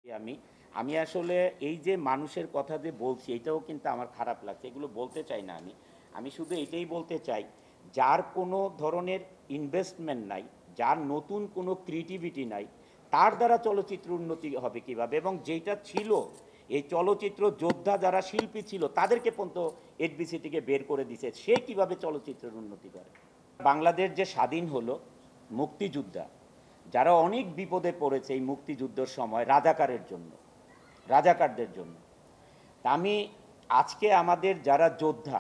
আমি আমি আসলে এই যে মানুষের কথা যে বলছি এটাও কিন্তু আমার খারাপ লাগছে, এগুলো বলতে চাই না। আমি শুধু এটাই বলতে চাই, যার কোনো ধরনের ইনভেস্টমেন্ট নাই, যার নতুন কোনো ক্রিয়েটিভিটি নাই, তার দ্বারা চলচ্চিত্র উন্নতি হবে কিভাবে? এবং যেটা ছিল, এই চলচ্চিত্র যোদ্ধা যারা শিল্পী ছিল তাদেরকে পর্যন্ত এফডিসি থেকে বের করে দিছে, সে কিভাবে চলচ্চিত্রের উন্নতি করে? বাংলাদেশ যে স্বাধীন হলো, মুক্তিযোদ্ধা যারা অনেক বিপদে পড়েছে এই মুক্তিযুদ্ধের সময় রাজাকারদের জন্য। তা আমি আজকে আমাদের যারা যোদ্ধা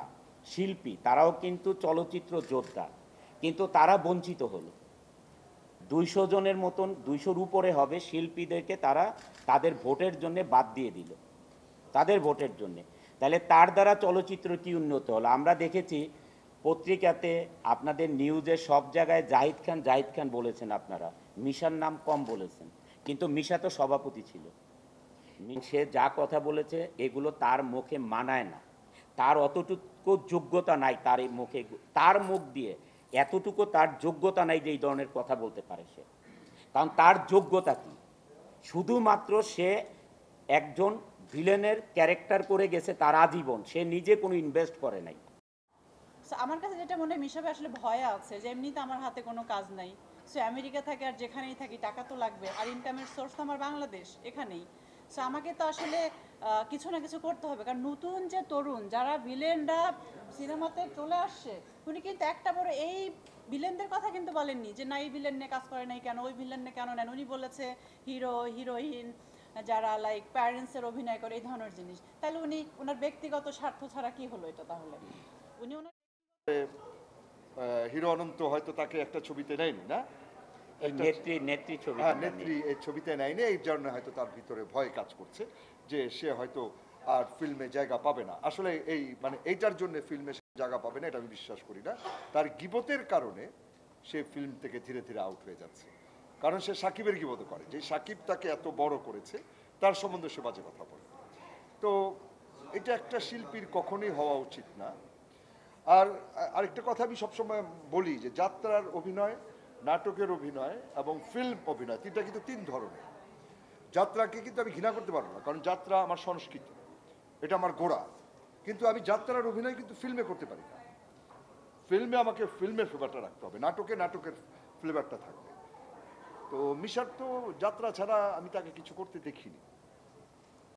শিল্পী তারাও কিন্তু চলচ্চিত্র যোদ্ধা, কিন্তু তারা বঞ্চিত হলো। 200 জনের মতন, 200-র উপরে হবে শিল্পীদেরকে তারা তাদের ভোটের জন্য বাদ দিয়ে দিল, তাদের ভোটের জন্য। তাহলে তার দ্বারা চলচ্চিত্র কি উন্নত হলো? আমরা দেখেছি পত্রিকাতে, আপনাদের নিউজে, সব জায়গায় জাহিদ খান বলেছেন, আপনারা মিশার নাম কম বলেছেন, কিন্তু মিশা তো সভাপতি ছিল। সে যা কথা বলেছে এগুলো তার মুখে মানায় না, তার অতটুকু যোগ্যতা নাই, তার এই মুখে, তার মুখ দিয়ে এতটুকু তার যোগ্যতা নাই যে এই ধরনের কথা বলতে পারে সে। কারণ তার যোগ্যতা কি? শুধুমাত্র সে একজন ভিলেনের ক্যারেক্টার করে গেছে তার আজীবন, সে নিজে কোনো ইনভেস্ট করে নাই। আমার কাছে যেটা মনে হয় মিশাবে আসলে ভয় আছে যে এমনিতে আমার হাতে কোনো কাজ নাই, সো আমেরিকা থাকে আর যেখানেই থাকি টাকা তো লাগবে, আর ইনকামের সোর্স তো আমার বাংলাদেশ এখানেই। সো আমাকে তো আসলে কিছু না কিছু করতে হবে, কারণ নতুন যে তরুণ যারা ভিলেনরা সিনেমাতে চলে আসছে, উনি কিন্তু একটা বড় এই ভিলেনদের কথা কিন্তু বলেননি যে না এই ভিলেন নিয়ে কাজ করে নাই কেন, ওই ভিলেন নিয়ে কেন নেন। উনি বলেছে হিরো হিরোইন যারা লাইক প্যারেন্টসের অভিনয় করে এই ধরনের জিনিস। তাহলে উনি ওনার ব্যক্তিগত স্বার্থ ছাড়া কি হলো এটা? তাহলে উনি ওনার হিরো অনন্ত হয়তো তাকে একটা ছবিতে নেয়নি, না? নেত্রী ছবি, হ্যাঁ, নেত্রী এই ছবিতে নেয়নি, এই জন্য হয়তো তার ভিতরে ভয় কাজ করছে যে সে হয়তো আর ফিল্মে জায়গা পাবে না। আসলে এই মানে এইটার জন্য ফিল্মে জায়গা পাবে না এটা আমি বিশ্বাস করি না। তার গীবতের কারণে সে ফিল্ম থেকে ধীরে ধীরে আউট হয়ে যাচ্ছে, কারণ সে সাকিবের গীবত করে, যে সাকিব তাকে এত বড় করেছে তার সম্বন্ধে সে বাজে কথা বলে। তো এটা একটা শিল্পীর কখনোই হওয়া উচিত না। আর আরেকটা কথা আমি সবসময় বলি যে যাত্রার অভিনয়, নাটকের অভিনয় এবং ফিল্ম অভিনয় তিনটা কিন্তু তিন ধরনের। যাত্রাকে কিন্তু আমি ঘৃণা করতে পারবো না, কারণ যাত্রা আমার সংস্কৃতি, এটা আমার গোড়া। কিন্তু আমি যাত্রার অভিনয় কিন্তু ফিল্মে করতে পারি না। ফিল্মে আমাকে ফিল্মের ফ্লেভারটা রাখতে হবে, নাটকে নাটকের ফ্লেভারটা থাকবে। তো মিশার তো যাত্রা ছাড়া আমি তাকে কিছু করতে দেখিনি।